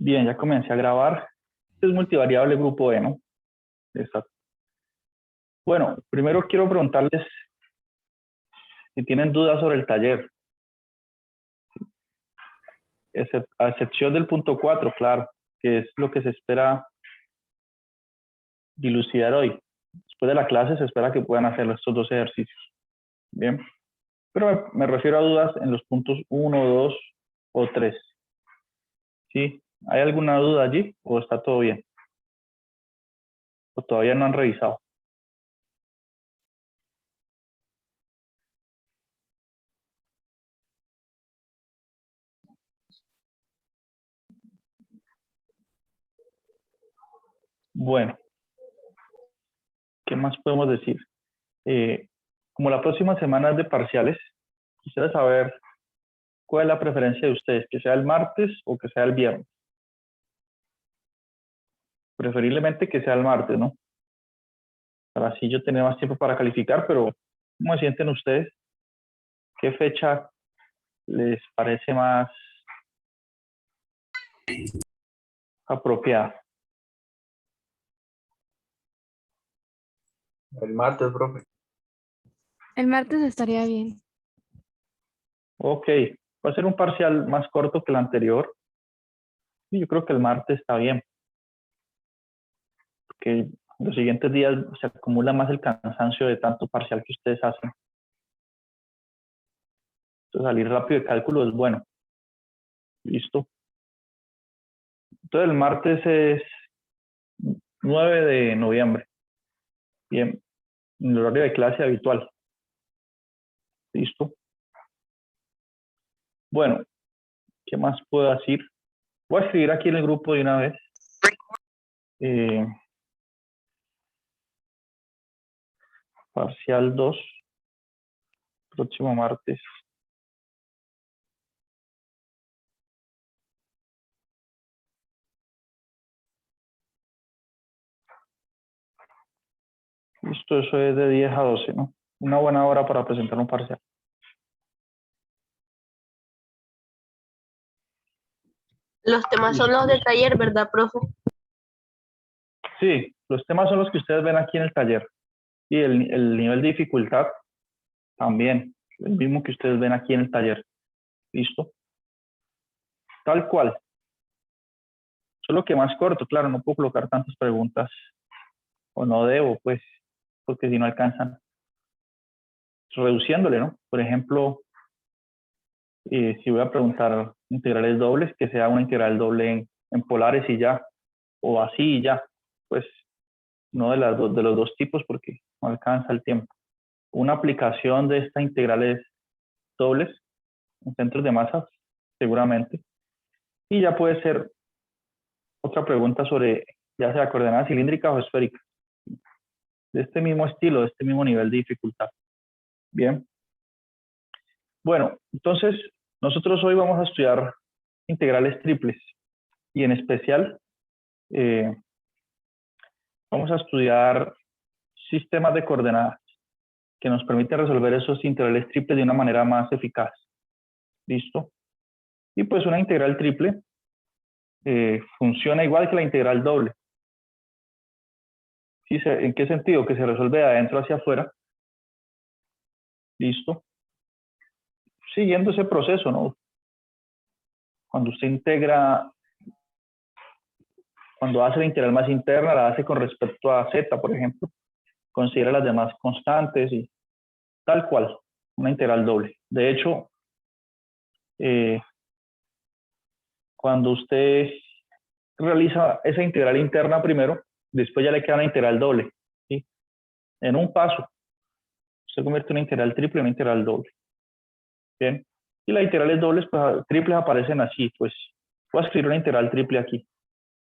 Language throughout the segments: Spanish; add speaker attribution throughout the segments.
Speaker 1: Bien, ya comencé a grabar. Este es multivariable grupo E, ¿no? Exacto. Bueno, primero quiero preguntarles si tienen dudas sobre el taller. A excepción del punto 4, claro, que es lo que se espera dilucidar hoy. Después de la clase se espera que puedan hacer estos dos ejercicios. Bien. Pero me refiero a dudas en los puntos 1, 2 o 3. ¿Sí? ¿Hay alguna duda allí o está todo bien? ¿O todavía no han revisado? Bueno, ¿qué más podemos decir? Como la próxima semana es de parciales, quisiera saber cuál es la preferencia de ustedes, que sea el martes o que sea el viernes. Preferiblemente que sea el martes, ¿no? Para así yo tener más tiempo para calificar, pero ¿cómo se sienten ustedes? ¿Qué fecha les parece más apropiada?
Speaker 2: El martes, profe.
Speaker 3: El martes estaría bien.
Speaker 1: Ok, va a ser un parcial más corto que el anterior. Y yo creo que el martes está bien, porque los siguientes días se acumula más el cansancio de tanto parcial que ustedes hacen. Entonces, salir rápido de cálculo es bueno. Listo. Entonces, el martes es 9 de noviembre. Bien, en el horario de clase habitual. Listo. Bueno, ¿qué más puedo decir? Voy a escribir aquí en el grupo de una vez. Parcial 2, próximo martes. Listo, eso es de 10 a 12, ¿no? Una buena hora para presentar un parcial.
Speaker 4: Los temas son los de taller, ¿verdad, profe?
Speaker 1: Sí, los temas son los que ustedes ven aquí en el taller. Y el nivel de dificultad también, el mismo que ustedes ven aquí en el taller. Listo. Tal cual. Solo que más corto, claro, no puedo colocar tantas preguntas. O no debo, pues, porque si no alcanzan. Reduciéndole, ¿no? Por ejemplo, si voy a preguntar integrales dobles, que sea una integral doble en polares y ya, o así y ya. Pues no de los dos tipos porque no alcanza el tiempo. Una aplicación de estas integrales dobles en centros de masas, seguramente. Y ya puede ser otra pregunta sobre ya sea coordenada cilíndrica o esférica. De este mismo estilo, de este mismo nivel de dificultad. Bien. Bueno, entonces nosotros hoy vamos a estudiar integrales triples y en especial vamos a estudiar sistemas de coordenadas que nos permiten resolver esos integrales triples de una manera más eficaz. ¿Listo? Y pues una integral triple funciona igual que la integral doble. ¿Sí? ¿En qué sentido? Que se resuelve de adentro hacia afuera. ¿Listo? Siguiendo ese proceso, ¿no? Cuando usted integra, cuando hace la integral más interna, la hace con respecto a z, por ejemplo. Considera las demás constantes y tal cual, una integral doble. De hecho, cuando usted realiza esa integral interna primero, después ya le queda una integral doble. ¿Sí? En un paso, usted convierte una integral triple en una integral doble. Bien. Y las integrales dobles, pues, triples aparecen así. Pues voy a escribir una integral triple aquí.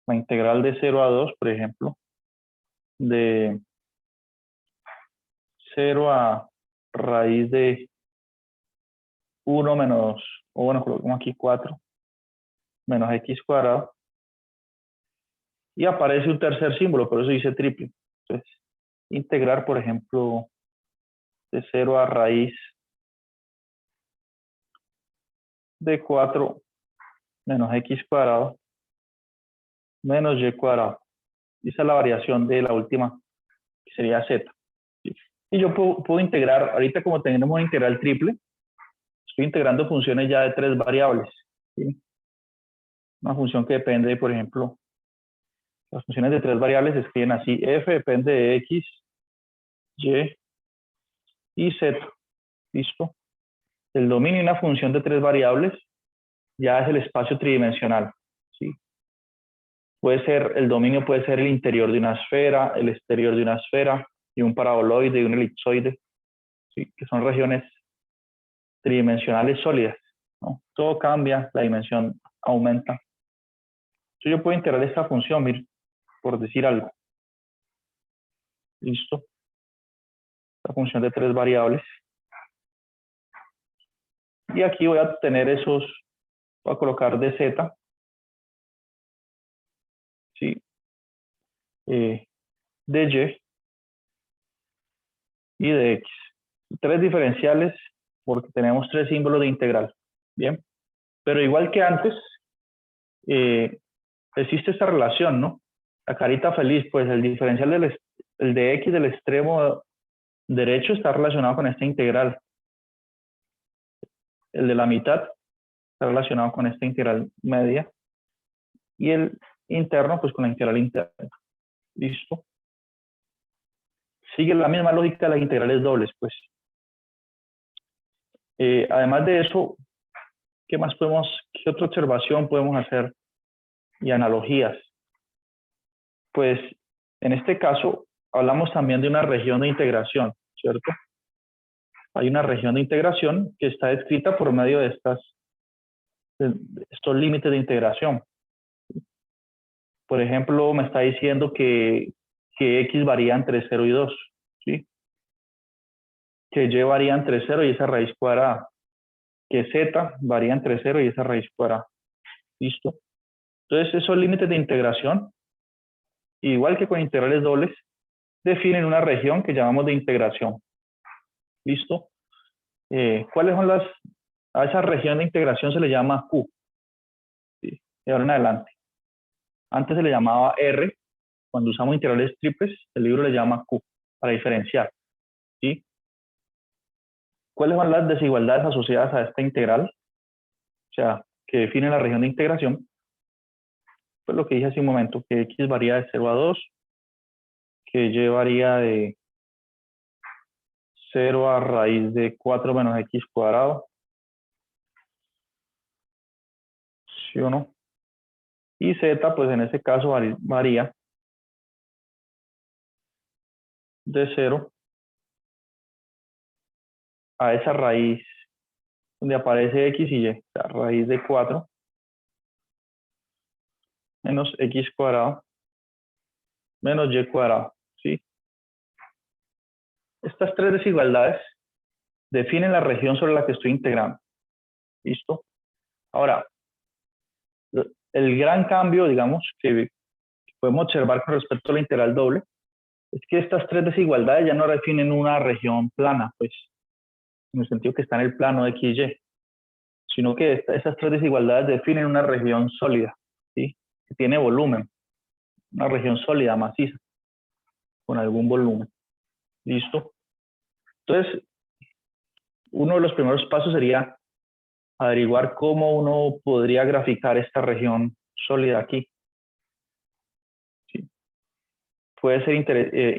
Speaker 1: La integral de 0 a 2, por ejemplo, de 0 a raíz de 1 menos, o bueno, colocamos aquí 4, menos x cuadrado. Y aparece un tercer símbolo, por eso dice triple. Entonces, integrar, por ejemplo, de 0 a raíz de 4 menos x cuadrado menos y cuadrado. Esa es la variación de la última, que sería z. ¿Sí? Y yo puedo integrar, ahorita como tenemos una integral triple, estoy integrando funciones ya de 3 variables. ¿Sí? Una función que depende, por ejemplo, las funciones de 3 variables se escriben así: f depende de x, y y z. ¿Listo? El dominio de una función de 3 variables ya es el espacio tridimensional. ¿Sí? El dominio puede ser el interior de una esfera, el exterior de una esfera, y un paraboloide y un elipsoide, ¿sí? Que son regiones tridimensionales sólidas, ¿no? Todo cambia, la dimensión aumenta. Entonces yo puedo integrar esta función, mire, por decir algo. Listo. La función de 3 variables. Y aquí voy a tener esos, voy a colocar de z, ¿sí? De y de x. 3 diferenciales porque tenemos 3 símbolos de integral. Bien. Pero igual que antes, existe esta relación, ¿no? La carita feliz, pues el diferencial el de x del extremo derecho está relacionado con esta integral. El de la mitad está relacionado con esta integral media. Y el interno, pues con la integral interna. ¿Listo? Sigue la misma lógica de las integrales dobles, pues. Además de eso, ¿qué otra observación podemos hacer? Y analogías. Pues, en este caso, hablamos también de una región de integración, ¿cierto? Hay una región de integración que está descrita por medio de estos límites de integración. Por ejemplo, me está diciendo que x varía entre 0 y 2, ¿sí? Que y varía entre 0 y esa raíz cuadrada. Que z varía entre 0 y esa raíz cuadrada. ¿Listo? Entonces, esos límites de integración, igual que con integrales dobles, definen una región que llamamos de integración. ¿Listo? ¿Cuáles son a esa región de integración se le llama Q? ¿Sí? De ahora en adelante. Antes se le llamaba R. Cuando usamos integrales triples, el libro le llama Q, para diferenciar. ¿Sí? ¿Cuáles son las desigualdades asociadas a esta integral? O sea, que define la región de integración. Pues lo que dije hace un momento, que x varía de 0 a 2, que y varía de 0 a raíz de 4 menos x cuadrado. ¿Sí o no? Y z, pues en este caso varía de 0 a esa raíz donde aparece x y y, la raíz de 4 menos x cuadrado menos y cuadrado, ¿sí? Estas 3 desigualdades definen la región sobre la que estoy integrando. ¿Listo? Ahora, el gran cambio, digamos, que podemos observar con respecto a la integral doble, es que estas 3 desigualdades ya no definen una región plana, pues, en el sentido que está en el plano de x y y, sino que esas 3 desigualdades definen una región sólida, ¿sí? Que tiene volumen, una región sólida, maciza, con algún volumen. ¿Listo? Entonces, uno de los primeros pasos sería averiguar cómo uno podría graficar esta región sólida aquí. ¿Sí? Puede ser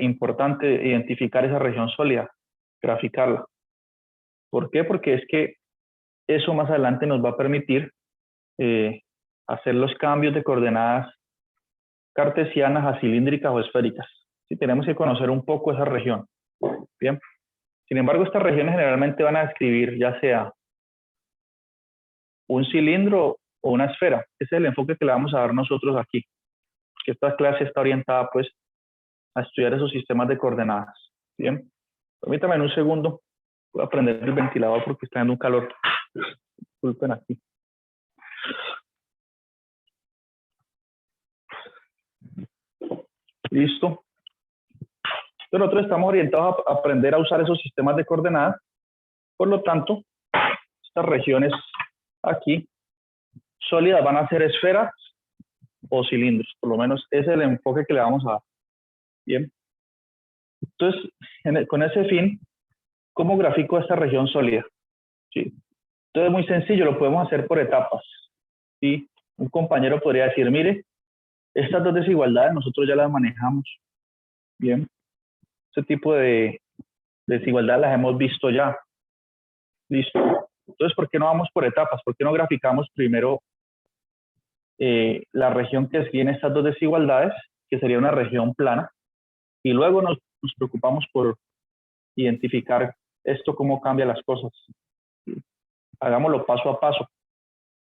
Speaker 1: importante identificar esa región sólida, graficarla. ¿Por qué? Porque es que eso más adelante nos va a permitir hacer los cambios de coordenadas cartesianas a cilíndricas o esféricas. ¿Sí? Tenemos que conocer un poco esa región. Bien. Sin embargo, estas regiones generalmente van a describir ya sea un cilindro o una esfera. Ese es el enfoque que le vamos a dar nosotros aquí. Porque esta clase está orientada pues a estudiar esos sistemas de coordenadas. Bien. Permítame en un segundo. Voy a prender el ventilador porque está dando un calor. Disculpen aquí. Listo. Entonces nosotros estamos orientados a aprender a usar esos sistemas de coordenadas. Por lo tanto, estas regiones aquí sólidas van a ser esferas o cilindros. Por lo menos ese es el enfoque que le vamos a dar. Bien. Entonces, con ese fin, ¿cómo grafico esta región sólida? ¿Sí? Entonces, es muy sencillo, lo podemos hacer por etapas. ¿Sí? Un compañero podría decir, mire, estas dos desigualdades nosotros ya las manejamos. Bien. Este tipo de desigualdades las hemos visto ya. Listo. Entonces, ¿por qué no vamos por etapas? ¿Por qué no graficamos primero la región que tiene estas dos desigualdades, que sería una región plana, y luego nos preocupamos por identificar esto, cómo cambia las cosas? Hagámoslo paso a paso.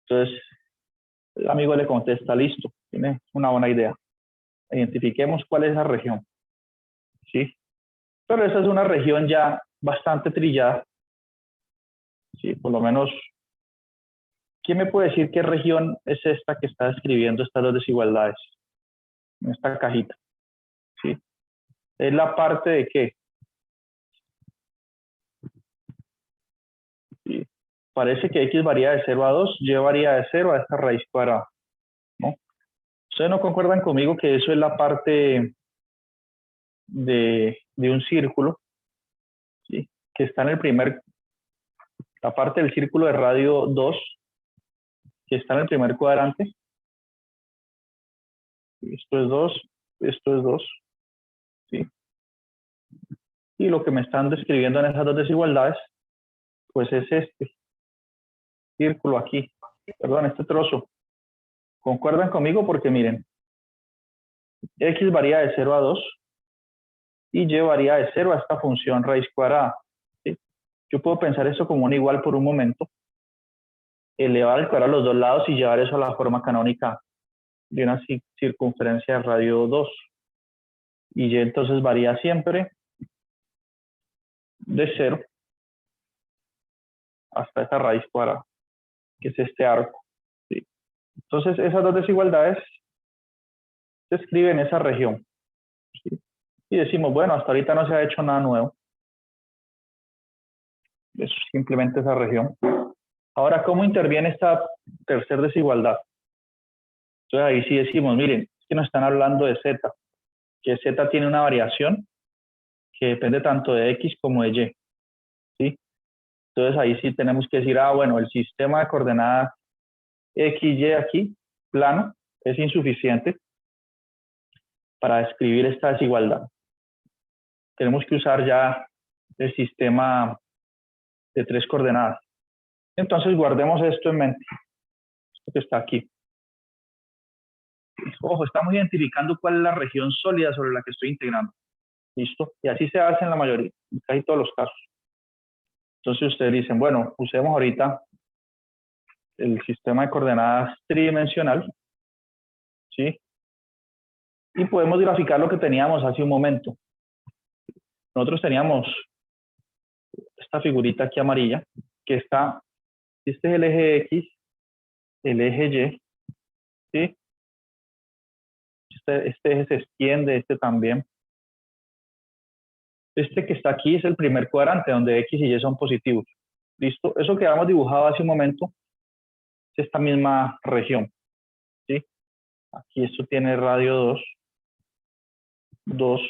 Speaker 1: Entonces, el amigo le contesta, listo, tiene una buena idea. Identifiquemos cuál es esa región. ¿Sí? Pero esa es una región ya bastante trillada. ¿Sí? Por lo menos, ¿quién me puede decir qué región es esta que está describiendo estas dos desigualdades? En esta cajita. ¿Sí? ¿Es la parte de qué? ¿Sí? Parece que x varía de 0 a 2, y varía de 0 a esta raíz cuadrada, ¿no? ¿Ustedes no concuerdan conmigo que eso es la parte de un círculo? ¿Sí? Que está en la parte del círculo de radio 2, que está en el primer cuadrante. Esto es 2, esto es 2. ¿Sí? Y lo que me están describiendo en esas dos desigualdades, pues es este círculo aquí, perdón, este trozo. ¿Concuerdan conmigo? Porque miren, x varía de 0 a 2 y y varía de 0 a esta función raíz cuadrada. ¿Sí? Yo puedo pensar esto como un igual por un momento, elevar al cuadrado a los dos lados y llevar eso a la forma canónica de una circunferencia de radio 2. Y y entonces varía siempre de 0 hasta esta raíz cuadrada, que es este arco. ¿Sí? Entonces, esas dos desigualdades se escriben en esa región. ¿Sí? Y decimos, bueno, hasta ahorita no se ha hecho nada nuevo. Es simplemente esa región. Ahora, ¿cómo interviene esta tercera desigualdad? Entonces, ahí sí decimos, miren, es que nos están hablando de z, que z tiene una variación que depende tanto de x como de y. ¿Sí? Entonces, ahí sí tenemos que decir, bueno, el sistema de coordenadas x, y aquí, plano, es insuficiente para describir esta desigualdad. Tenemos que usar ya el sistema de 3 coordenadas. Entonces, guardemos esto en mente, esto que está aquí. Ojo, estamos identificando cuál es la región sólida sobre la que estoy integrando. ¿Listo? Y así se hace en la mayoría, en casi todos los casos. Entonces, ustedes dicen, bueno, usemos ahorita el sistema de coordenadas tridimensional, ¿sí? Y podemos graficar lo que teníamos hace un momento. Nosotros teníamos esta figurita aquí amarilla, que está, este es el eje X, el eje Y, ¿sí? Este eje se extiende, este también. Este que está aquí es el primer cuadrante, donde X y Y son positivos. ¿Listo? Eso que habíamos dibujado hace un momento es esta misma región, ¿sí? Aquí esto tiene radio 2, 2,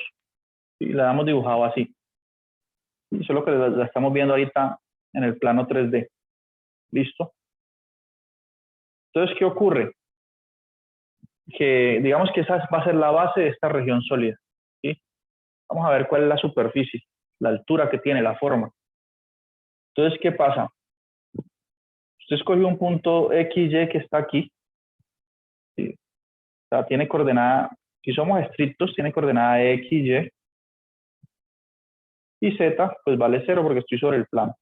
Speaker 1: y la hemos dibujado así. Y eso es lo que la estamos viendo ahorita en el plano 3D. ¿Listo? Entonces, ¿qué ocurre? Que digamos que esa va a ser la base de esta región sólida. ¿Sí? Vamos a ver cuál es la superficie, la altura que tiene, la forma. Entonces, ¿qué pasa? Usted escogió un punto X, Y que está aquí. ¿Sí? O sea, tiene coordenada, si somos estrictos, tiene coordenada X, Y. Y Z, pues vale 0 porque estoy sobre el plano.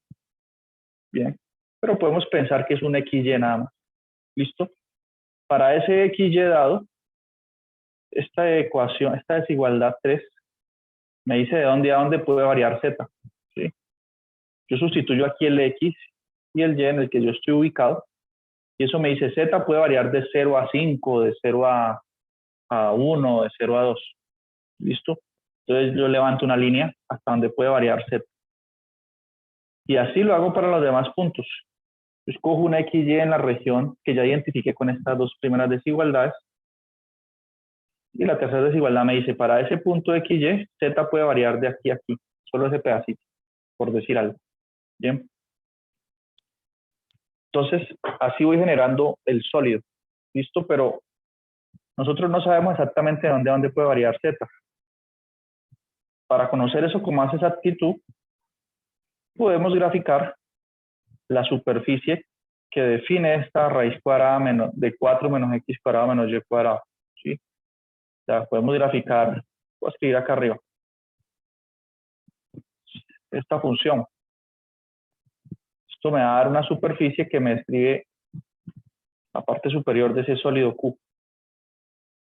Speaker 1: Bien. Pero podemos pensar que es un XY nada más. ¿Listo? Para ese XY dado, esta ecuación, esta desigualdad 3, me dice de dónde a dónde puede variar Z. ¿Sí? Yo sustituyo aquí el X y el Y en el que yo estoy ubicado. Y eso me dice Z puede variar de 0 a 5, de 0 a 1, de 0 a 2. ¿Listo? Entonces yo levanto una línea hasta donde puede variar Z. Y así lo hago para los demás puntos. Yo escojo una XY en la región que ya identifiqué con estas dos primeras desigualdades Y la tercera desigualdad me dice, para ese punto XY, Z puede variar de aquí a aquí, solo ese pedacito, por decir algo. Bien. Entonces, así voy generando el sólido. ¿Listo? Pero nosotros no sabemos exactamente dónde puede variar Z. Para conocer eso con más exactitud, podemos graficar la superficie que define esta raíz cuadrada de 4 menos x cuadrado menos y cuadrado. ¿Sí? O sea, podemos graficar, voy a escribir acá arriba, esta función. Esto me va a dar una superficie que me describe la parte superior de ese sólido Q.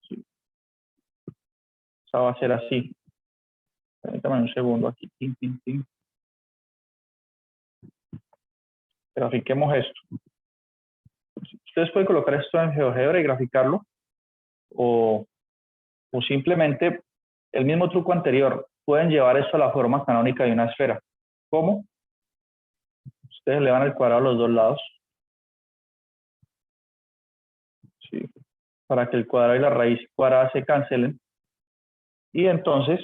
Speaker 1: ¿Sí? Esa va a ser así. Permítame un segundo aquí. Grafiquemos esto. Ustedes pueden colocar esto en GeoGebra y graficarlo, o simplemente el mismo truco anterior. Pueden llevar esto a la forma canónica de una esfera. ¿Cómo? Ustedes elevan el cuadrado a los dos lados. ¿Sí? Para que el cuadrado y la raíz cuadrada se cancelen. Y entonces,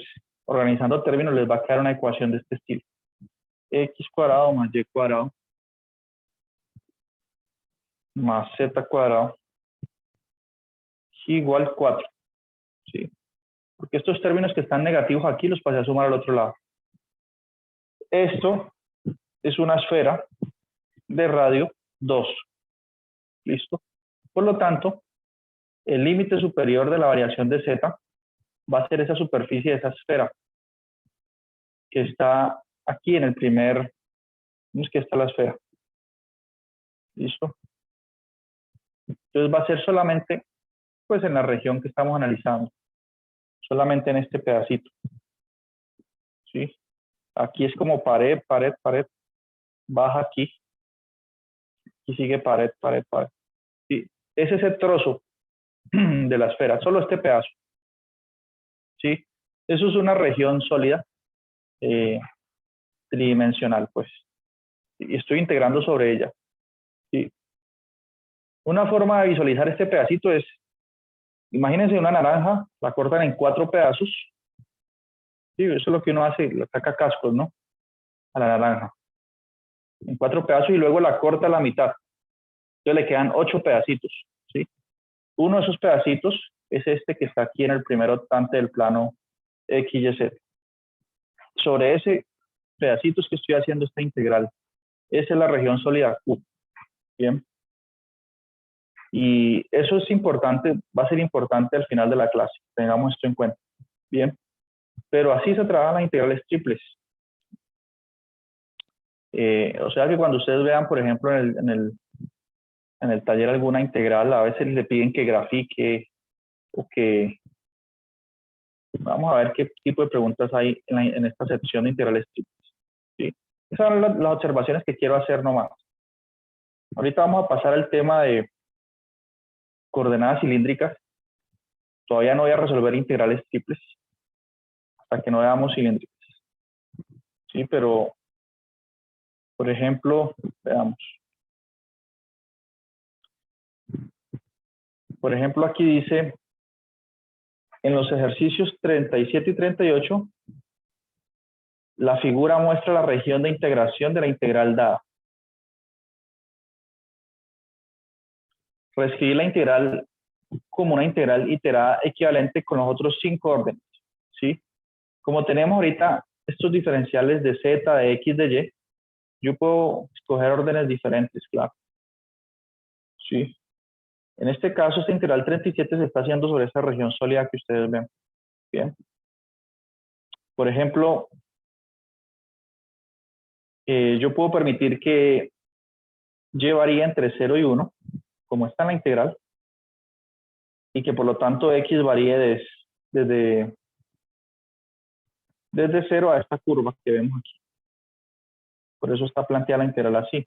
Speaker 1: organizando términos, les va a quedar una ecuación de este estilo. X cuadrado más Y cuadrado más Z cuadrado igual 4. ¿Sí? Porque estos términos que están negativos aquí los pasé a sumar al otro lado. Esto es una esfera de radio 2. ¿Listo? Por lo tanto, el límite superior de la variación de Z va a ser esa superficie de esa esfera que está aquí en el primer, vemos que está la esfera. ¿Listo? Entonces va a ser solamente pues en la región que estamos analizando, solamente en este pedacito. ¿Sí? Aquí es como pared, baja aquí y sigue pared. ¿Sí? Es ese trozo de la esfera, solo este pedazo. ¿Sí? Eso es una región sólida tridimensional, pues. Y estoy integrando sobre ella. ¿Sí? Una forma de visualizar este pedacito es, imagínense una naranja, la cortan en 4 pedazos. Sí, eso es lo que uno hace, le saca cascos, ¿no? A la naranja. En 4 pedazos y luego la corta a la mitad. Entonces le quedan 8 pedacitos, ¿sí? Uno de esos pedacitos es este que está aquí en el primer octante del plano XYZ. Sobre ese pedacito es que estoy haciendo esta integral. Esa es la región sólida Q. Bien. Y eso es importante, va a ser importante al final de la clase. Tengamos esto en cuenta. Bien. Pero así se trabajan las integrales triples. O sea que cuando ustedes vean, por ejemplo, en el taller alguna integral, a veces le piden que grafique o que... Vamos a ver qué tipo de preguntas hay en esta sección de integrales triples. ¿Sí? Esas son las observaciones que quiero hacer nomás. Ahorita vamos a pasar al tema de coordenadas cilíndricas. Todavía no voy a resolver integrales triples hasta que no veamos cilíndricas. Sí, pero, por ejemplo, veamos. Por ejemplo, aquí dice, en los ejercicios 37 y 38, la figura muestra la región de integración de la integral dada. Reescribir la integral como una integral iterada equivalente con los otros 5 órdenes. ¿Sí? Como tenemos ahorita estos diferenciales de z, de x, de y, yo puedo escoger órdenes diferentes, claro. ¿Sí? En este caso, esta integral 37 se está haciendo sobre esta región sólida que ustedes ven. Bien. Por ejemplo, yo puedo permitir que y varía entre 0 y 1, como está en la integral, y que por lo tanto x varíe desde 0 a esta curva que vemos aquí. Por eso está planteada la integral así.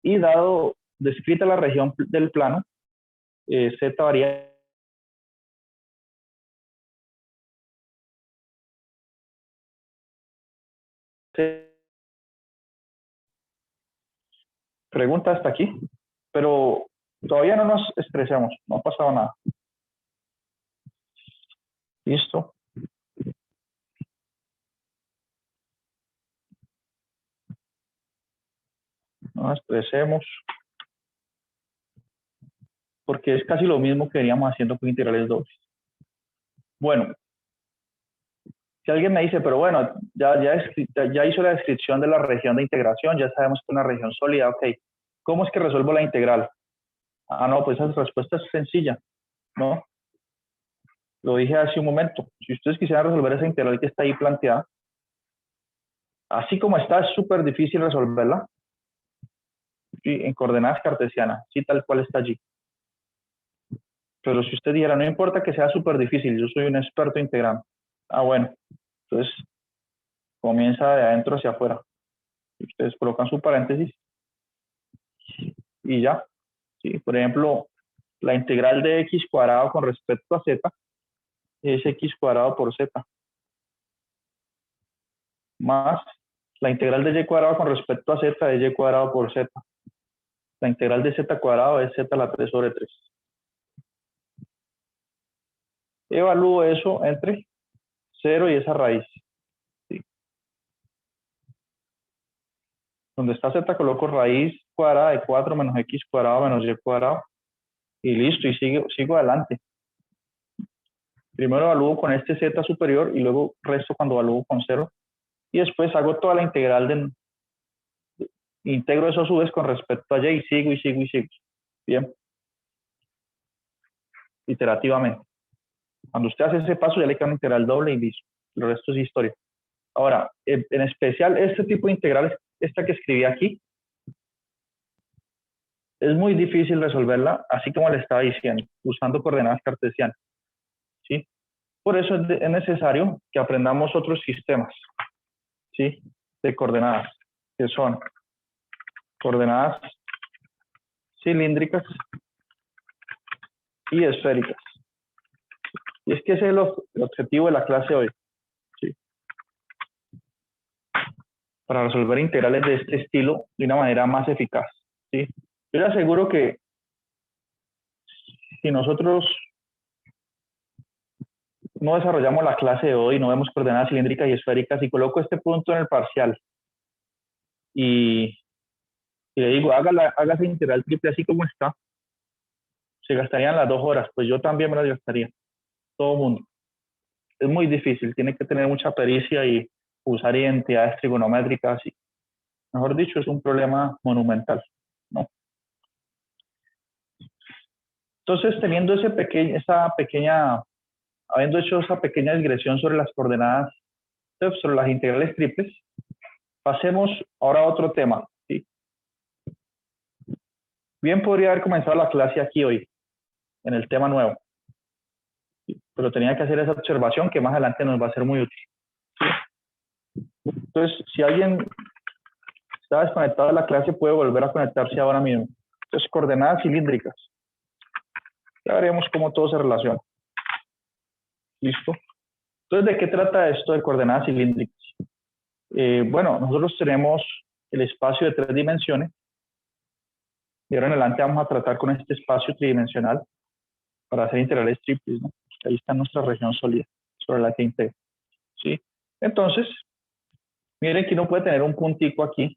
Speaker 1: Y dado descrita la región del plano, z varía. Pregunta hasta aquí, pero todavía no nos estresemos, no ha pasado nada. Listo. No expresemos. Porque es casi lo mismo que veníamos haciendo con integrales dobles. Bueno, si alguien me dice, pero bueno, ya hizo la descripción de la región de integración, ya sabemos que es una región sólida, ok. ¿Cómo es que resuelvo la integral? Ah, no, pues esa respuesta es sencilla, ¿no? Lo dije hace un momento. Si ustedes quisieran resolver esa integral que está ahí planteada, así como está, es súper difícil resolverla, ¿sí? En coordenadas cartesianas, sí, tal cual está allí. Pero si usted dijera, no importa que sea súper difícil, yo soy un experto integrando. Ah, bueno, entonces comienza de adentro hacia afuera. Ustedes colocan su paréntesis y ya. ¿Sí? Por ejemplo, la integral de x cuadrado con respecto a z es x cuadrado por z, más la integral de y cuadrado con respecto a z es y cuadrado por z. La integral de z cuadrado es z a la 3 sobre 3. Evalúo eso entre 0 y esa raíz. ¿Sí? Donde está z coloco raíz cuadrada de 4 menos x cuadrado menos y cuadrado. Y listo, y sigo adelante. Primero evalúo con este z superior y luego resto cuando evalúo con 0. Y después hago toda la integral integro eso a su vez con respecto a y y sigo y sigo y sigo. Bien. Iterativamente. Cuando usted hace ese paso ya le queda una integral doble y listo. El resto es historia. Ahora, en especial este tipo de integrales, esta que escribí aquí, es muy difícil resolverla, así como le estaba diciendo, usando coordenadas cartesianas. ¿Sí? Por eso es necesario que aprendamos otros sistemas, ¿sí? De coordenadas, que son coordenadas cilíndricas y esféricas. Y es que ese es el objetivo de la clase hoy. ¿Sí? Para resolver integrales de este estilo de una manera más eficaz. ¿Sí? Yo le aseguro que si nosotros no desarrollamos la clase de hoy, no vemos coordenadas cilíndricas y esféricas, y coloco este punto en el parcial y le digo, hágase integral triple así como está, se gastarían las 2 horas, pues yo también me las gastaría, todo el mundo. Es muy difícil, tiene que tener mucha pericia y usar identidades trigonométricas. Y, mejor dicho, es un problema monumental, ¿no? Entonces, teniendo habiendo hecho esa pequeña digresión sobre las coordenadas, sobre las integrales triples, pasemos ahora a otro tema. ¿Sí? Bien podría haber comenzado la clase aquí hoy, en el tema nuevo, ¿sí? Pero tenía que hacer esa observación que más adelante nos va a ser muy útil. ¿Sí? Entonces, si alguien está desconectado de la clase, puede volver a conectarse ahora mismo. Entonces, coordenadas cilíndricas. Ya veremos cómo todo se relaciona. ¿Listo? Entonces, ¿de qué trata esto de coordenadas cilíndricas? Bueno, nosotros tenemos el espacio de 3 dimensiones. Y ahora en adelante vamos a tratar con este espacio tridimensional para hacer integrales triples, ¿no? Ahí está nuestra región sólida sobre la que integra. ¿Sí? Entonces, miren que uno puede tener un puntico aquí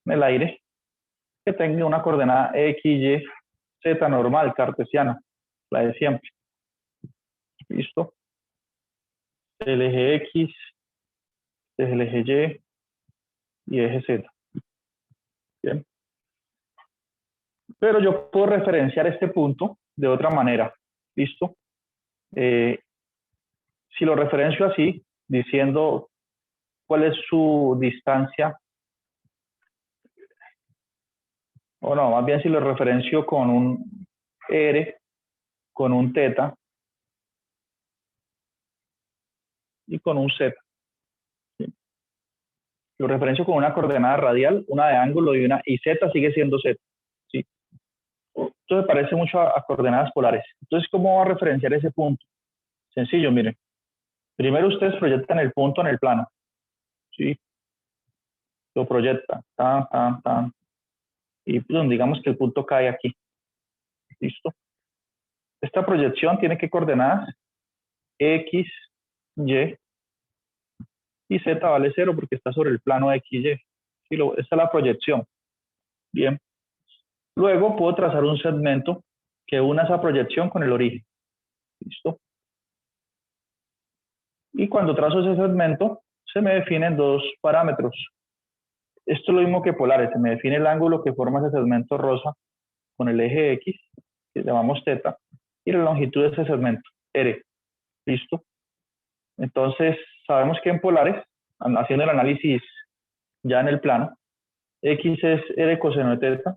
Speaker 1: en el aire que tenga una coordenada x, y, z normal, cartesiana, la de siempre. ¿Listo? El eje x, es el eje y eje z. Bien. Pero yo puedo referenciar este punto de otra manera. ¿Listo? Si lo referencio así, diciendo cuál es su distancia, o no, más bien si lo referencio con un r, con un θ y con un z. ¿Sí? Lo referencio con una coordenada radial, una de ángulo y z sigue siendo z. ¿Sí? Esto se parece mucho a coordenadas polares. Entonces, ¿cómo va a referenciar ese punto? Sencillo, miren. Primero ustedes proyectan el punto en el plano. ¿Sí? Lo proyectan. Tan, tan, tan. Y pues, digamos que el punto cae aquí. ¿Listo? Esta proyección tiene que coordenadas X, Y, y Z vale 0 porque está sobre el plano XY. Sí, esta es la proyección. Bien. Luego puedo trazar un segmento que una esa proyección con el origen. ¿Listo? Y cuando trazo ese segmento, se me definen dos parámetros. Esto es lo mismo que polares. Se me define el ángulo que forma ese segmento rosa con el eje X, que llamamos θ, y la longitud de ese segmento, R. ¿Listo? Entonces, sabemos que en polares, haciendo el análisis ya en el plano, X es R coseno de θ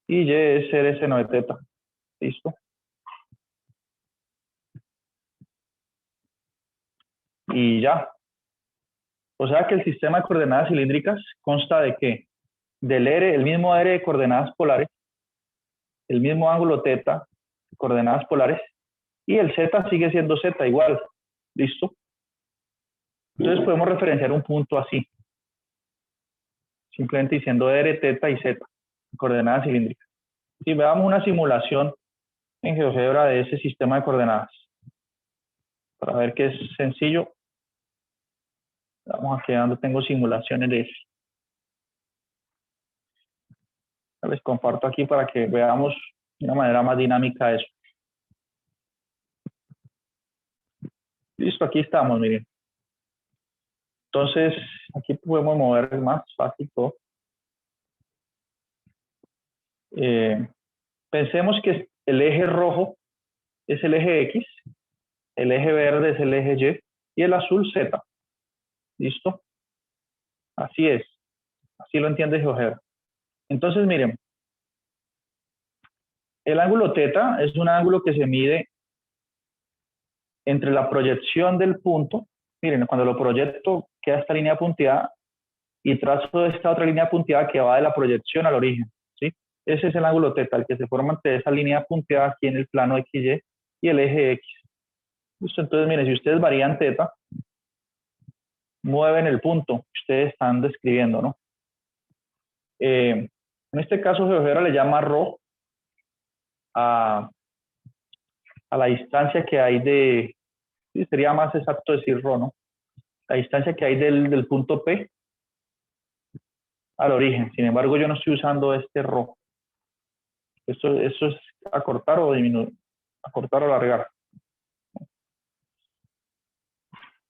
Speaker 1: y Y es R seno de θ. ¿Listo? Y ya. O sea que el sistema de coordenadas cilíndricas consta de qué? Del R, el mismo R de coordenadas polares, el mismo ángulo θ, coordenadas polares, y el Z sigue siendo Z igual. ¿Listo? Entonces podemos referenciar un punto así. Simplemente diciendo R, θ y Z, coordenadas cilíndricas. Si veamos una simulación en GeoGebra de ese sistema de coordenadas, para ver que es sencillo, vamos aquí donde tengo simulaciones de eso. Les comparto aquí para que veamos de una manera más dinámica eso. Listo, aquí estamos, miren. Entonces, aquí podemos mover más fácil todo. Pensemos que el eje rojo es el eje X, el eje verde es el eje Y y el azul Z. ¿Listo? Así es. Así lo entiende GeoGebra. Entonces, miren, el ángulo θ es un ángulo que se mide entre la proyección del punto. Miren, cuando lo proyecto queda esta línea punteada y trazo esta otra línea punteada que va de la proyección al origen. ¿Sí? Ese es el ángulo θ, el que se forma entre esa línea punteada aquí en el plano XY y el eje X. ¿Listo? Entonces, miren, si ustedes varían θ, mueven el punto que ustedes están describiendo, ¿no? En este caso, GeoGebra le llama ρ a la distancia que hay de, sí, sería más exacto decir ρ, ¿no? La distancia que hay del punto P al origen. Sin embargo, yo no estoy usando este ρ. Eso es acortar o disminuir, acortar o alargar.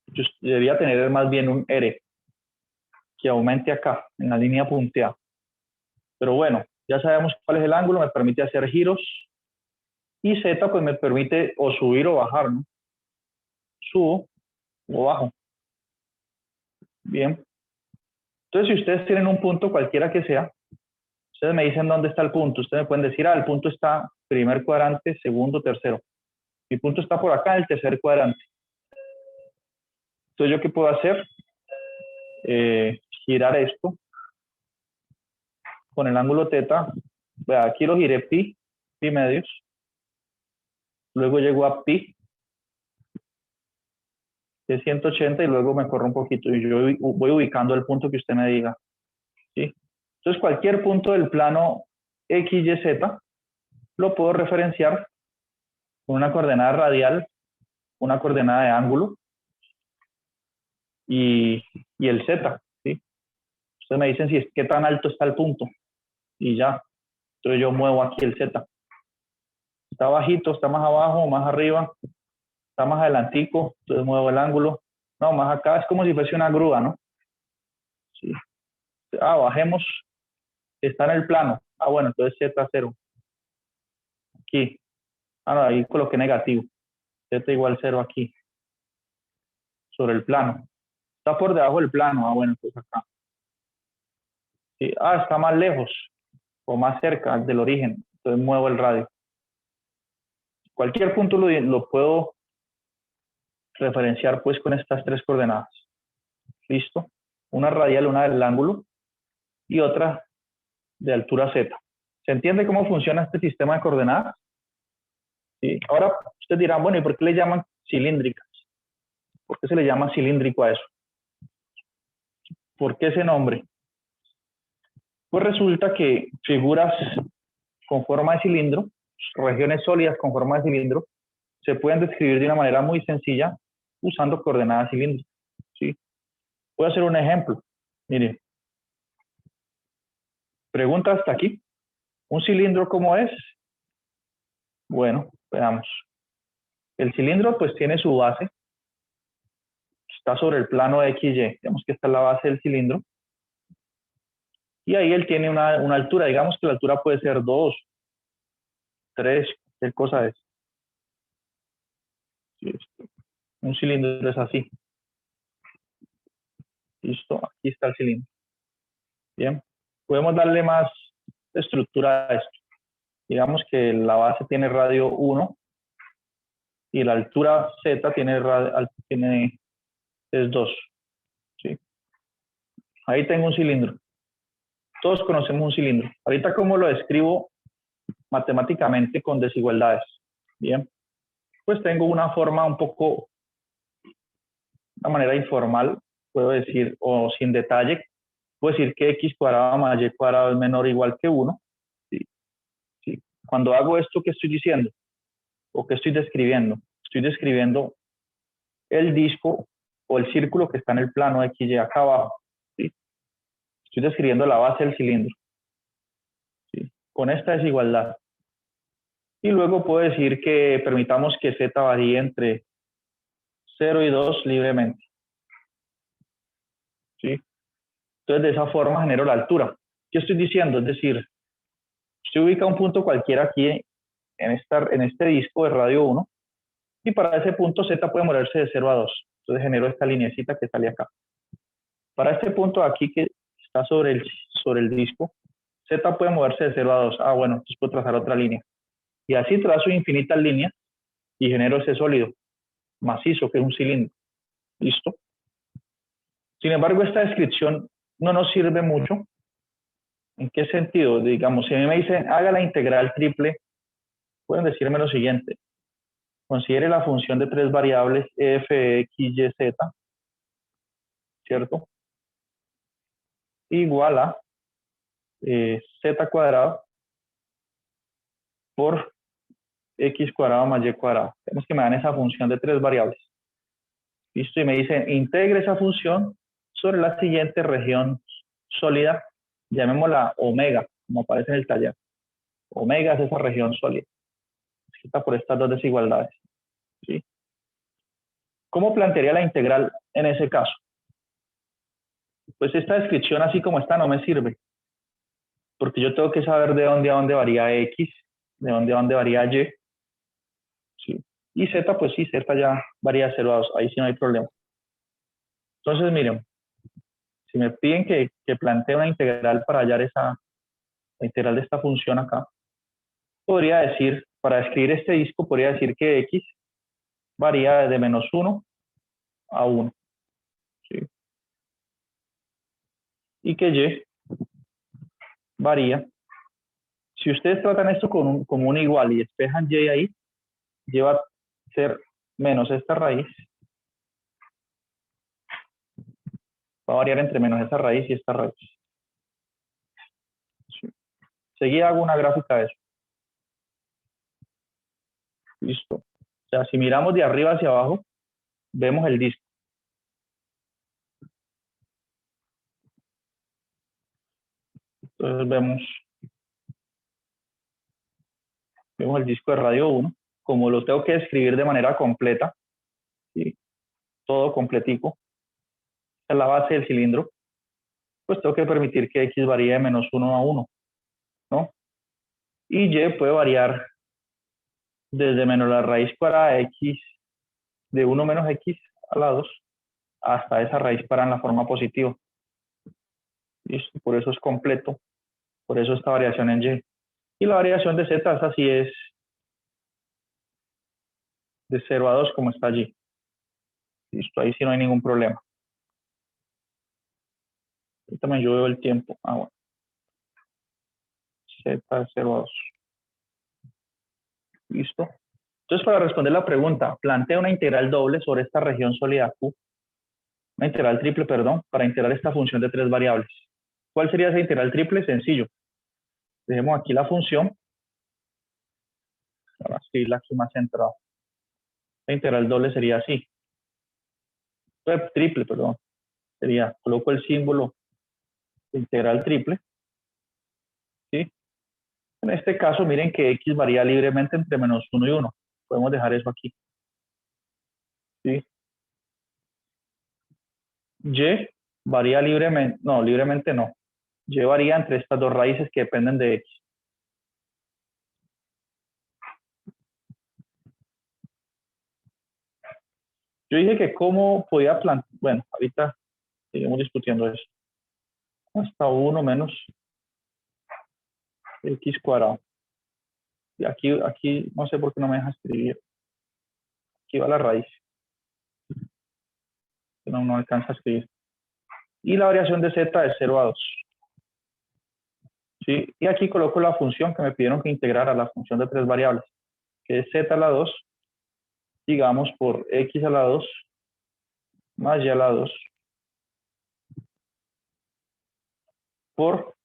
Speaker 1: Yo debería tener más bien un R que aumente acá, en la línea punteada. Pero bueno, ya sabemos cuál es el ángulo, me permite hacer giros. Y Z pues me permite o subir o bajar, ¿no? Subo o bajo. Bien. Entonces, si ustedes tienen un punto cualquiera que sea, ustedes me dicen dónde está el punto. Ustedes me pueden decir, el punto está primer cuadrante, segundo, tercero. Mi punto está por acá en el tercer cuadrante. Entonces, ¿yo qué puedo hacer? Girar esto con el ángulo θ. Vea, aquí lo giré pi medios. Luego llego a pi, que es 180, y luego me corro un poquito. Y yo voy ubicando el punto que usted me diga. ¿Sí? Entonces, cualquier punto del plano X, Y, Z lo puedo referenciar con una coordenada radial, una coordenada de ángulo y el Z. ¿Sí? Ustedes me dicen si qué tan alto está el punto y ya. Entonces yo muevo aquí el Z. Está bajito, está más abajo, más arriba, está más adelantico, entonces muevo el ángulo. No, más acá es como si fuese una grúa, ¿no? Sí. Bajemos, está en el plano. Bueno, entonces Z0. Aquí. No, ahí coloqué negativo. Z igual 0 aquí. Sobre el plano. Está por debajo del plano. Bueno, pues acá. Sí. Está más lejos o más cerca del origen. Entonces muevo el radio. Cualquier punto lo puedo referenciar pues con estas tres coordenadas. ¿Listo? Una radial, una del ángulo y otra de altura Z. ¿Se entiende cómo funciona este sistema de coordenadas? ¿Sí? Ahora ustedes dirán, bueno, ¿y por qué le llaman cilíndricas? ¿Por qué se le llama cilíndrico a eso? ¿Por qué ese nombre? Pues resulta que figuras con forma de cilindro regiones sólidas con forma de cilindro se pueden describir de una manera muy sencilla usando coordenadas cilíndricas, ¿sí? Voy a hacer un ejemplo. Mire, pregunta hasta aquí. ¿Un cilindro cómo es? Bueno, veamos. El cilindro pues tiene su base, está sobre el plano XY, digamos que esta es la base del cilindro, y ahí él tiene una altura, digamos que la altura puede ser 2, 3, qué cosa es. Un cilindro es así. Listo, aquí está el cilindro. Bien, podemos darle más estructura a esto. Digamos que la base tiene radio 1 y la altura Z es 2. ¿Sí? Ahí tengo un cilindro. Todos conocemos un cilindro. Ahorita, ¿cómo lo describo matemáticamente con desigualdades? Bien, pues tengo una forma un poco, una manera informal, puedo decir, o sin detalle, puedo decir que x cuadrado más y cuadrado es menor o igual que 1. ¿Sí? ¿Sí? Cuando hago esto, ¿qué estoy diciendo? ¿O qué estoy describiendo? Estoy describiendo el disco o el círculo que está en el plano XY acá abajo. ¿Sí? Estoy describiendo la base del cilindro. ¿Sí? Con esta desigualdad. Y luego puedo decir que permitamos que Z varíe entre 0 y 2 libremente. ¿Sí? Entonces, de esa forma genero la altura. ¿Qué estoy diciendo? Es decir, usted ubica un punto cualquiera aquí en este disco de radio 1 y para ese punto Z puede moverse de 0 a 2. Entonces genero esta lineecita que sale acá. Para este punto aquí que está sobre el disco, Z puede moverse de 0 a 2. Ah, bueno, entonces puedo trazar otra línea. Y así trazo infinitas líneas y genero ese sólido macizo que es un cilindro. ¿Listo? Sin embargo, esta descripción no nos sirve mucho. ¿En qué sentido? Digamos, si a mí me dicen, haga la integral triple, pueden decirme lo siguiente. Considere la función de tres variables f, x, y, z, ¿cierto? Igual a z cuadrado por x cuadrado más y cuadrado. Tenemos que me dan esa función de tres variables. ¿Listo? Y me dicen, integre esa función sobre la siguiente región sólida, llamémosla omega, como aparece en el taller. Omega es esa región sólida, escrita por estas dos desigualdades. ¿Sí? ¿Cómo plantearía la integral en ese caso? Pues esta descripción así como está no me sirve, porque yo tengo que saber de dónde a dónde varía x, de dónde a dónde varía y. ¿Sí? Y z, pues sí, z ya varía de 0 a 2, ahí sí no hay problema. Entonces, miren, si me piden que plantee una integral para hallar la integral de esta función acá, podría decir, para describir este disco, podría decir que x varía de menos 1 a 1. ¿Sí? Y que y varía. Si ustedes tratan esto como un igual y despejan y ahí, lleva a ser menos esta raíz. Va a variar entre menos esta raíz y esta raíz. ¿Sí? Seguida hago una gráfica de eso. Listo. O sea, si miramos de arriba hacia abajo, vemos el disco. Entonces vemos el disco de radio 1. Como lo tengo que describir de manera completa, ¿sí? Todo completico, esta es la base del cilindro, pues tengo que permitir que x varíe de menos 1 a 1, ¿no? Y y puede variar desde menos la raíz cuadrada de x de 1 menos x a la 2 hasta esa raíz cuadrada en la forma positiva. ¿Listo? Por eso es completo, por eso esta variación en y. Y la variación de z, esa sí es de 0 a 2 como está allí. Listo, ahí sí no hay ningún problema. Y también yo veo el tiempo. Ah, bueno. Z de 0 a 2. Listo. Entonces, para responder la pregunta, plantea una integral doble sobre esta región sólida Q. Una integral triple, perdón, para integrar esta función de tres variables. ¿Cuál sería esa integral triple? Sencillo. Dejemos aquí la función. Para escribirla aquí más centrado. La integral doble sería así. Triple, perdón. Sería, coloco el símbolo de integral triple. ¿Sí? En este caso, miren que x varía libremente entre menos 1 y 1. Podemos dejar eso aquí. ¿Sí? Y varía libremente, no, libremente no. Y varía entre estas dos raíces que dependen de x. Yo dije que cómo podía plantear, bueno, ahorita seguimos discutiendo eso. Hasta 1 menos x cuadrado. Y aquí no sé por qué no me deja escribir. Aquí va la raíz. No alcanza a escribir. Y la variación de z es 0 a 2. ¿Sí? Y aquí coloco la función que me pidieron que integrara, la función de 3 variables, que es z a la 2, digamos por x a la 2 más y a la 2 por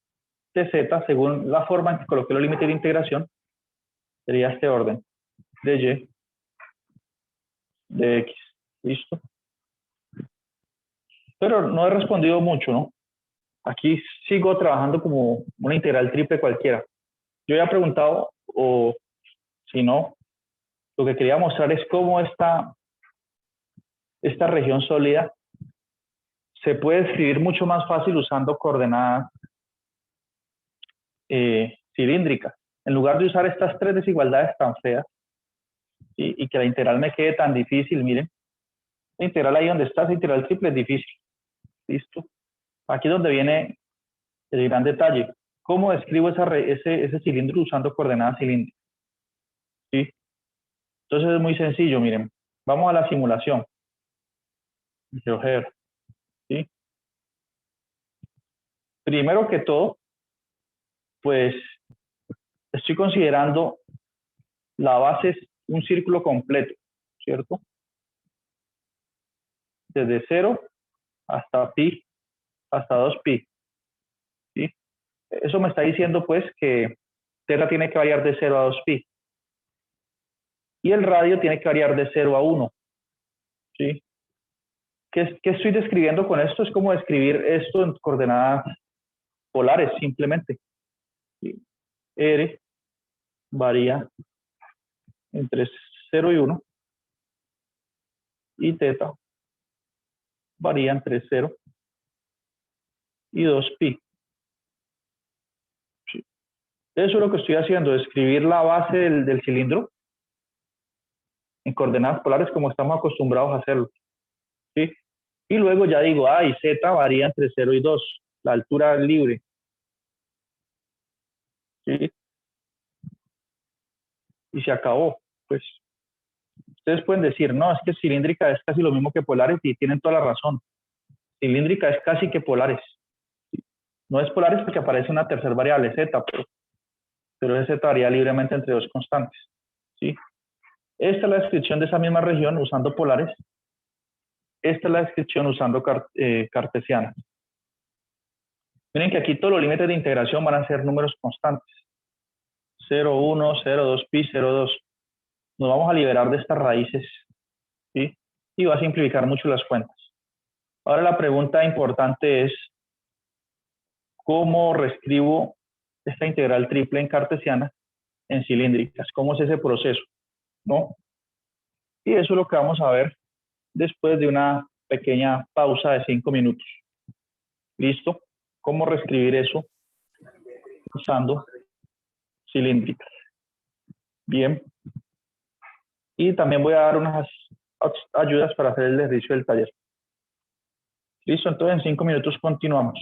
Speaker 1: tz, según la forma en que coloqué los límites de integración, sería este orden de y de x. ¿Listo? Pero no he respondido mucho, ¿no? Aquí sigo trabajando como una integral triple cualquiera. Yo ya he preguntado, o si no, lo que quería mostrar es cómo esta región sólida se puede escribir mucho más fácil usando coordenadas cilíndricas. En lugar de usar estas tres desigualdades tan feas y que la integral me quede tan difícil, miren, la integral ahí donde está, esa integral triple es difícil. ¿Listo? Aquí es donde viene el gran detalle. ¿Cómo describo ese cilindro usando coordenadas cilíndricas? ¿Sí? Entonces es muy sencillo, miren. Vamos a la simulación. GeoGebra. ¿Sí? Primero que todo, pues estoy considerando la base es un círculo completo, ¿cierto? Desde 0 hasta pi, hasta 2pi. ¿Sí? Eso me está diciendo pues que θ tiene que variar de 0 a 2pi. Y el radio tiene que variar de 0 a 1. ¿Sí? ¿Qué estoy describiendo con esto? Es como describir esto en coordenadas polares, simplemente. ¿Sí? R varía entre 0 y 1. Y θ varía entre 0 y 2pi. ¿Sí? Eso es lo que estoy haciendo, escribir la base del cilindro en coordenadas polares como estamos acostumbrados a hacerlo. ¿Sí? Y luego ya digo, y z varía entre 0 y 2, la altura libre. ¿Sí? Y se acabó. Pues ustedes pueden decir, no, es que cilíndrica es casi lo mismo que polares y tienen toda la razón. Cilíndrica es casi que polares. ¿Sí? No es polares porque aparece una tercera variable, z, pero ese z varía libremente entre dos constantes. ¿Sí? Esta es la descripción de esa misma región usando polares. Esta es la descripción usando cartesianas. Miren que aquí todos los límites de integración van a ser números constantes. 0, 1, 0, 2 pi, 0, 2. Nos vamos a liberar de estas raíces, ¿sí? Y va a simplificar mucho las cuentas. Ahora la pregunta importante es, ¿cómo reescribo esta integral triple en cartesiana en cilíndricas? ¿Cómo es ese proceso? ¿No? Y eso es lo que vamos a ver después de una pequeña pausa de 5 minutos. ¿Listo? ¿Cómo reescribir eso usando cilíndricas? Bien. Y también voy a dar unas ayudas para hacer el ejercicio del taller. Listo, entonces en 5 minutos continuamos.